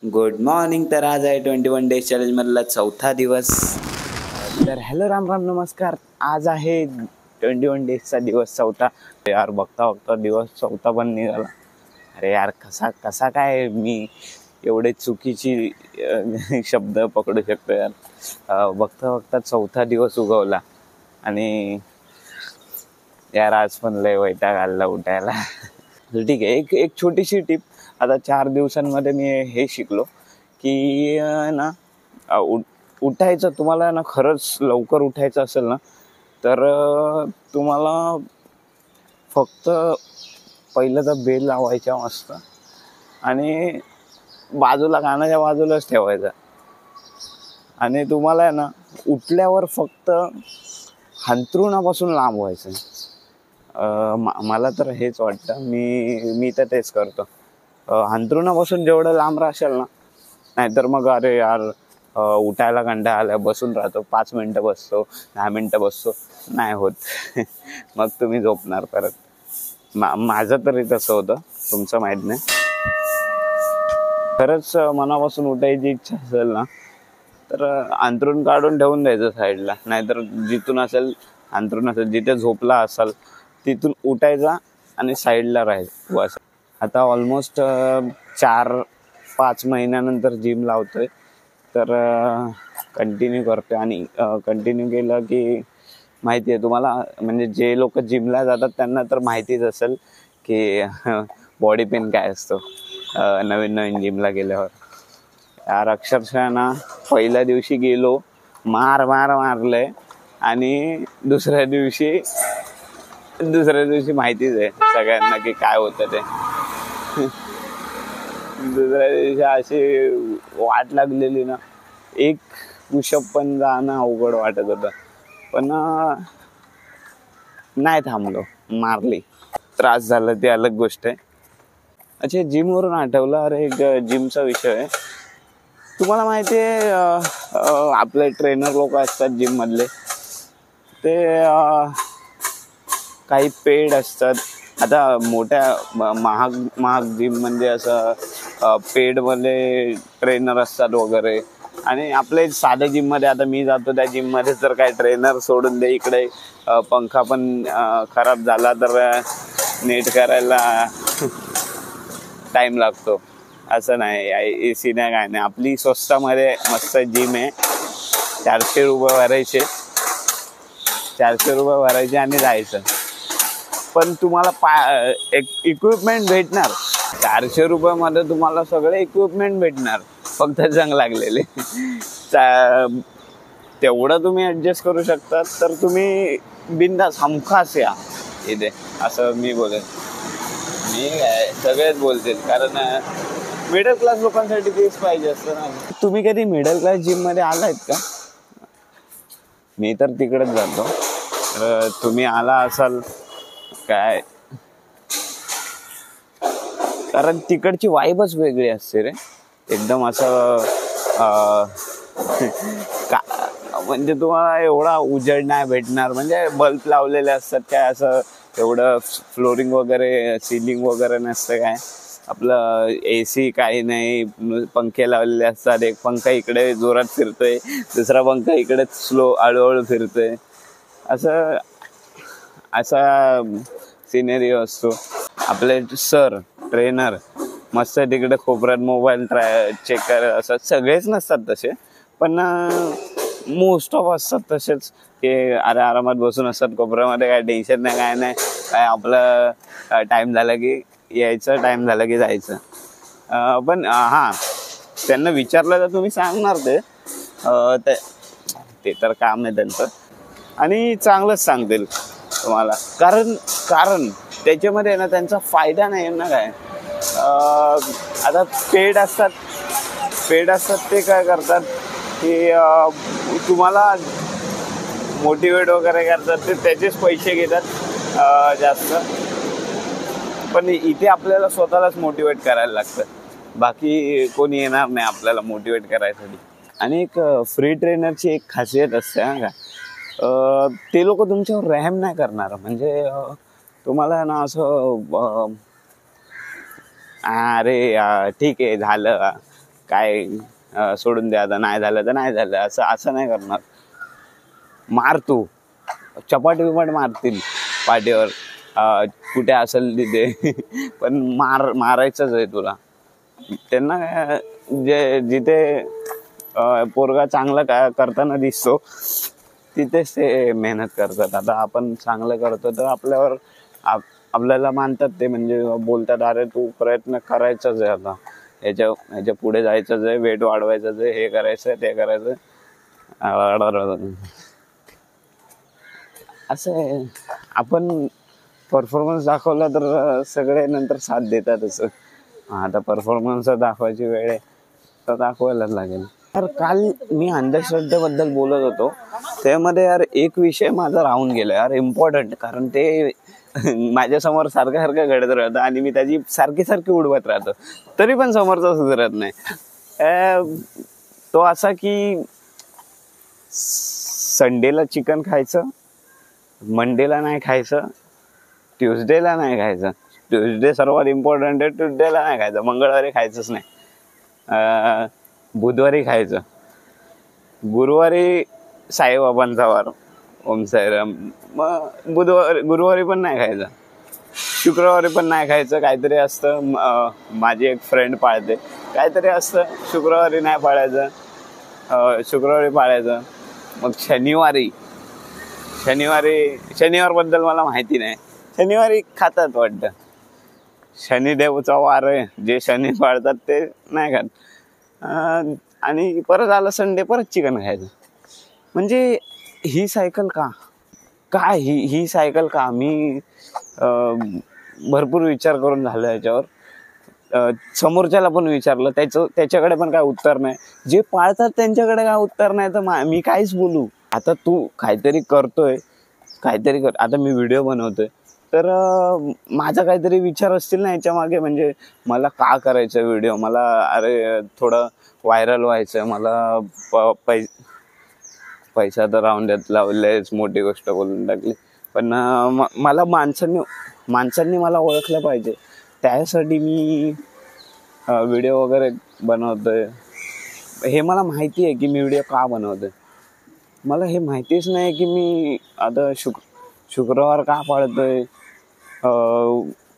Good morning. तर आज आहे 21 डेज चॅलेंज मधला चौथा दिवस. तर हॅलो, राम राम, नमस्कार. आज आहे 21 डेजचा दिवस चौथा. यार बघता बघता दिवस चौथा पण निघाला. अरे यार, कसा कसा काय मी एवढे चुकीची शब्द पकडू शकतो यार. बघता बघता चौथा दिवस उगवला आणि यार आज पण लय वैताग आला उठायला. ठीक आहे, एक एक छोटीशी टिप. आता 4 दिवसांमध्ये मी हे शिकलो की ना उठायचं. तुम्हाला ना खरंच लवकर उठायचं असेल ना तर तुम्हाला फक्त पहिलं तर बेल लावायच्या मस्त आणि बाजूला कानाच्या बाजूलाच ठेवायचा. आणि तुम्हाला आहे ना उठल्यावर फक्त अंथरुणापासून लांब व्हायचं. मला तर हेच वाटतं. मी तर तेच करतो. अंथरुणापासून जेवढं लांब राहशाल ना, नाहीतर मग अरे यार उठायला कंटाळा आला, बसून राहतो, 5 मिनटं बसतो, 10 मिनटं बसतो, नाही होत. मग तुम्ही झोपणार परत. माझं तरी तसं होतं, तुमचं माहीत नाही. खरंच मनापासून उठायची इच्छा असेल ना तर अंथरूण काढून ठेवून द्यायचं साईडला. नाहीतर जिथून असेल अंथरूण असेल, जिथे झोपला असाल तिथून उठायचा आणि साईडला राहायचं बस. आता ऑलमोस्ट 4-5 महिन्यानंतर जिम लावतोय. तर कंटिन्यू करतोय आणि कंटिन्यू केलं की माहिती आहे तुम्हाला, म्हणजे जे लोक जिमला जातात त्यांना तर माहितीच असेल की बॉडी पेन काय असतो नवीन नवीन जिमला गेल्यावर. यार अक्षरशः ना पहिल्या दिवशी गेलो, मारलंय आणि दुसऱ्या दिवशी माहितीच आहे सगळ्यांना की काय होतं ते. दुसऱ्या दिवशी अशी वाट लागलेली ना, एक पुशअप पण जाणं अवघड वाटत होतं. पण नाही थांबलो, मारली. त्रास झाला ती अलग गोष्ट आहे. अच्छा, जिमवरून आठवलं. अरे एक जिमचा विषय आहे. तुम्हाला माहिती आहे आपले ट्रेनर लोक असतात जिम मधले, ते काही पेड असतात. आता मोठ्या महाग जिम म्हणजे असं पेडमध्ये ट्रेनर असतात वगैरे. आणि आपले साध्या जिममध्ये, आता मी जातो त्या जिममध्ये तर काय ट्रेनर सोडून दे. इकडे पंखा पण खराब झाला तर नीट करायला टाईम लागतो. असं नाही, AC नाही, काय नाही. आपली स्वस्तामध्ये मस्त जिम आहे. 400 रुपये भरायचे, 400 रुपये भरायचे आणि जायचं. पण तुम्हाला इक्विपमेंट भेटणार. 400 रुपयामध्ये तुम्हाला सगळे इक्विपमेंट भेटणार, फक्त जंग लागलेले. तेवढं तुम्ही ऍडजस्ट करू शकता तर तुम्ही बिनधास्त हमखास या इथे, असं मी बोलेन. मी काय सगळेच बोलतील, कारण मिडल क्लास लोकांसाठी तेच पाहिजे असतं ना. तुम्ही कधी मिडल क्लास जिम मध्ये आलायत का? मी तर तिकडेच जातो. तर तुम्ही आला असाल काय, कारण तिकडची वाईबच वेगळी असते रे. एकदम असं म्हणजे तुम्हाला एवढा उजेड नाही भेटणार. म्हणजे बल्ब लावलेले असतात, काय असं एवढं फ्लोरिंग वगैरे, सिलिंग वगैरे नसतं काय. आपलं AC काही नाही, पंखे लावलेले असतात. एक पंखा इकडे जोरात फिरतोय, दुसरा पंखा इकडे स्लो हळूहळू फिरतोय. असा सिनेरिओ असतो. आपले सर ट्रेनर मस्त तिकडे कोपऱ्यात मोबाईल चेक करत असतात. सगळेच नसतात तसे, पण मोस्ट ऑफ असतात तसेच की अरे आरामात बसून असतात कोपऱ्यामध्ये. काय टेन्शन नाही, काय नाही. काय आपलं टाइम झाला की यायचं, टाइम झाला की जायचं. पण हां, त्यांना विचारलं तर तुम्ही सांगणार ते तर काम आहे त्यांचं, आणि चांगलंच सांगतील तुम्हाला. कारण त्याच्यामध्ये ना त्यांचा फायदा नाही ना काय. आता पेड असतात ते काय करतात की तुम्हाला मोटिवेट वगैरे करतात. ते त्याचेच पैसे घेतात जास्त. पण इथे आपल्याला स्वतःलाच मोटिवेट करायला लागतं. बाकी कोणी येणार नाही आपल्याला मोटिवेट करायसाठी. आणि एक फ्री ट्रेनरची एक खासियत असते का, ते लोक तुमच्यावर रहम नाही करणार. म्हणजे तुम्हाला ना असं अरे ठीक आहे झालं, काय सोडून द्या, आता नाही झालं तर नाही झालं, असं असं नाही करणार. मार तू, चपाट विपाट मारतील पाठीवर, कुठे असेल तिथे पण मारायचंच आहे तुला. त्यांना जे जिथे पोरगा चांगलं करताना दिसतो तिथेच ते मेहनत करतात. आता आपण चांगलं करतो तर आपल्याला मानतात ते, म्हणजे बोलतात अरे तू प्रयत्न करायचाच आहे, आता ह्याच्या पुढे जायचंच आहे, वेट वाढवायचंच आहे, हे करायचं ते करायचं. असं आहे. आपण परफॉर्मन्स दाखवला तर सगळे नंतर साथ देतातच. आता परफॉर्मन्स दाखवायची वेळ आहे तर दाखवायलाच लागेल. तर काल मी अंधश्रद्धेबद्दल बोलत होतो, त्यामध्ये यार एक विषय माझा राहून गेला यार, इम्पॉर्टंट. कारण ते माझ्यासमोर सारखं घडत राहतं आणि मी त्याची सारखी उडवत राहतो, तरी पण समोरचा सुधारत नाही. तो असा की संडेला चिकन खायचं, मंडेला नाही खायचं, ट्युजडेला नाही खायचं, ट्युजडे सर्वात इम्पॉर्टंट आहे, ट्युजडेला नाही खायचं, मंगळवारी खायचंच नाही, बुधवारी खायचं, गुरुवारी साईबाबांचा वार, ओम साईराम, मग गुरुवारी पण नाही खायचं, शुक्रवारी पण नाही खायचं. काहीतरी असतं, माझी एक फ्रेंड पाळते, काहीतरी असतं, शुक्रवारी नाही पाळायचं, शुक्रवारी पाळायचं. मग शनिवारबद्दल मला माहिती नाही, शनिवारी खातात वाटतं, शनिदेवचा वार आहे, जे शनी पाळतात ते नाही खात. आणि परत आला संडे, परत चिकन खायचं. म्हणजे ही सायकल का ही सायकल का? मी भरपूर विचार करून झालं याच्यावर. समोरच्याला पण विचारलं, त्याच्याकडे पण काय उत्तर नाही. जे पाळतात त्यांच्याकडे काय उत्तर नाही, तर मी काहीच बोलू. आता तू काहीतरी करतोय, काहीतरी कर. आता मी व्हिडिओ बनवतोय तर माझा काहीतरी विचार असतील ना याच्या मागे, म्हणजे मला का करायचं व्हिडिओ, मला अरे थोडं व्हायरल व्हायचं, मला पैसा तर राहून देत लावलेच, मोठी गोष्ट बोलून टाकली. पण मला माणसांनी मला ओळखलं पाहिजे, त्यासाठी मी व्हिडिओ वगैरे बनवतोय. हे मला माहिती आहे की मी व्हिडिओ का बनवतोय. मला हे माहितीच नाही की मी आता शुक्रवार का पाळतोय,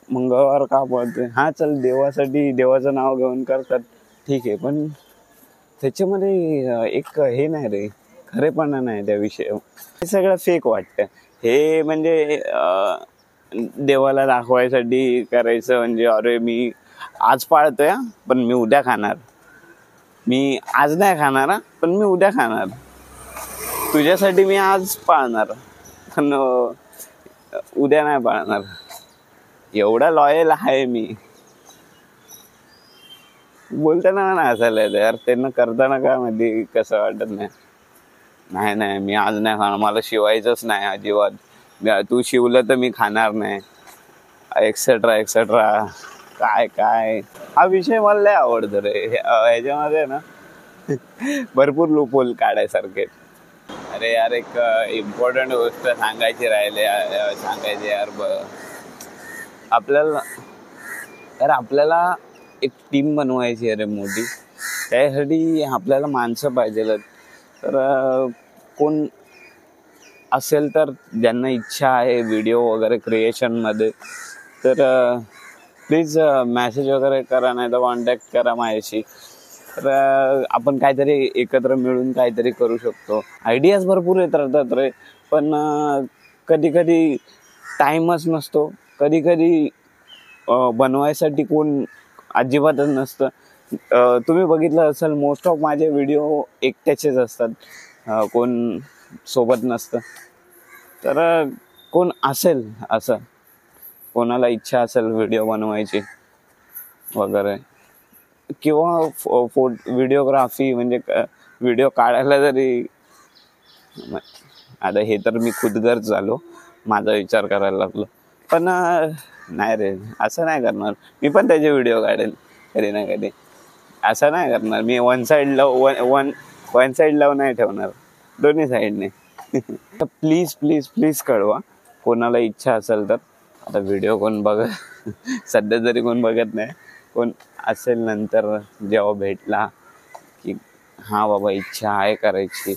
मंगळवार का पाळतोय. हा चल, देवासाठी देवाचं नाव घेऊन करतात, ठीक आहे, पण त्याच्यामध्ये एक हे नाही रे, खरेपणा नाही त्या विषय. हे सगळं फेक वाटतं. हे म्हणजे देवाला दाखवायसाठी करायचं, म्हणजे अरे मी आज पाळतोय पण मी उद्या खाणार, मी आज नाही खाणार पण मी उद्या खाणार, तुझ्यासाठी मी आज पाळणार पण उद्या नाही पाळणार. एवढा लॉयल आहे मी. बोलताना ना हसायला येतं यार, त्यांना करताना काय माहिती कसं वाटत नाही, मी आज नाही खाणार, मला शिवायचंच नाही अजिबात, तू शिवलं तर मी खाणार नाही, एक्सेट्रा. काय हा विषय मला लय आवडतो रे. ह्याच्यामध्ये ना भरपूर लूपहोल काढायसारखे. अरे यार, एक इम्पॉर्टंट गोष्ट सांगायची यार. आपल्याला एक टीम बनवायची अरे मोठी. त्यासाठी आपल्याला माणसं पाहिजे. तर कोण असेल तर ज्यांना इच्छा आहे व्हिडिओ वगैरे क्रिएशनमध्ये, तर प्लीज मॅसेज वगैरे करा, नाही तर कॉन्टॅक्ट करा माझ्याशी. तर आपण काहीतरी एकत्र मिळून काहीतरी करू शकतो. आयडियाज भरपूर येत राहतात रे, पण कधी टाईमच नसतो, कधी बनवायसाठी कोण अजिबातच नसतं. तुम्ही बघितलं असेल, मोस्ट ऑफ माझे व्हिडिओ एकट्याचेच असतात, कोण सोबत नसतं. तर कोण असेल असं, कोणाला इच्छा असेल व्हिडिओ बनवायची वगैरे, किंवा व्हिडिओग्राफी, म्हणजे व्हिडिओ काढायला जरी, आता हे तर मी खुदगर्ज झालो, माझा विचार करायला लागलो. पण नाही रे, असं नाही करणार मी. पण त्याचे व्हिडिओ काढेल कधी ना कधी. असं नाही करणार मी. वन साईड लव नाही ठेवणार, दोन्ही साईडने. प्लीज कळवा कोणाला इच्छा असेल तर. आता व्हिडिओ कोण सध्या तरी कोण बघत नाही, कोण असेल नंतर जेव्हा भेटला की हा बाबा इच्छा आहे करायची,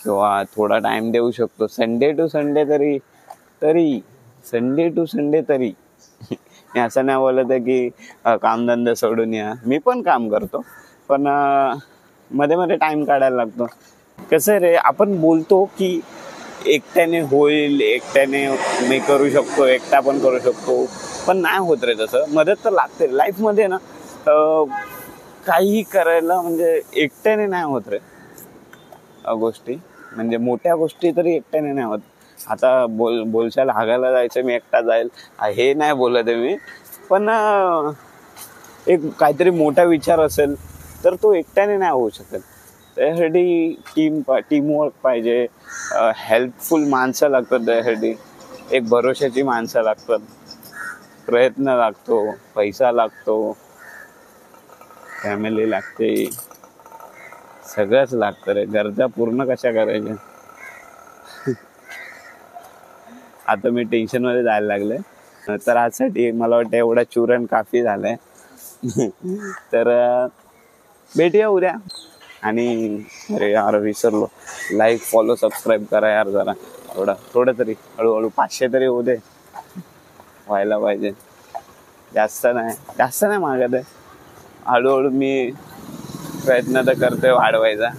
किंवा थोडा टाइम देऊ शकतो संडे टू संडे तरी संडे टू संडे तरी. मी असं नाही बोलत आहे की कामधंदा सोडून या, मी पण काम करतो, पण मध्ये मध्ये टाइम काढायला लागतो. कसं आहे रे, आपण बोलतो की एकट्याने होईल, एकट्याने मी करू शकतो, एकटा पण करू शकतो, पण नाही होत रे तसं. मदत तर लागते लाईफमध्ये ना. काही करायला म्हणजे एकट्याने नाही होत रे गोष्टी, म्हणजे मोठ्या गोष्टी तरी एकट्याने नाही होत. आता बोलशाल हागायला जायचं मी एकटा जाईल हे नाही बोलत आहे मी, पण एक काहीतरी मोठा विचार असेल तर तो एकट्याने नाही होऊ शकत. त्यासाठी टीमवर्क पाहिजे, हेल्पफुल माणसं लागतात, त्यासाठी एक भरोशाची माणसं लागतात, प्रयत्न लागतो, पैसा लागतो, फॅमिली लागते, सगळंच लागतं रे. गरजा पूर्ण कशा करायच्या. आता मी टेन्शन मध्ये जायला लागले, तर आजसाठी मला वाटतं एवढा चूरण काफी झालंय. तर भेटूया उद्या. आणि अरे यार विसरलो, लाईक फॉलो सबस्क्राईब करा यार, जरा थोडं तरी हळूहळू 500 तरी होऊ दे, व्हायला पाहिजे. जास्त नाही मागत आहे, हळूहळू मी प्रयत्न तर करतोय वाढवायचा.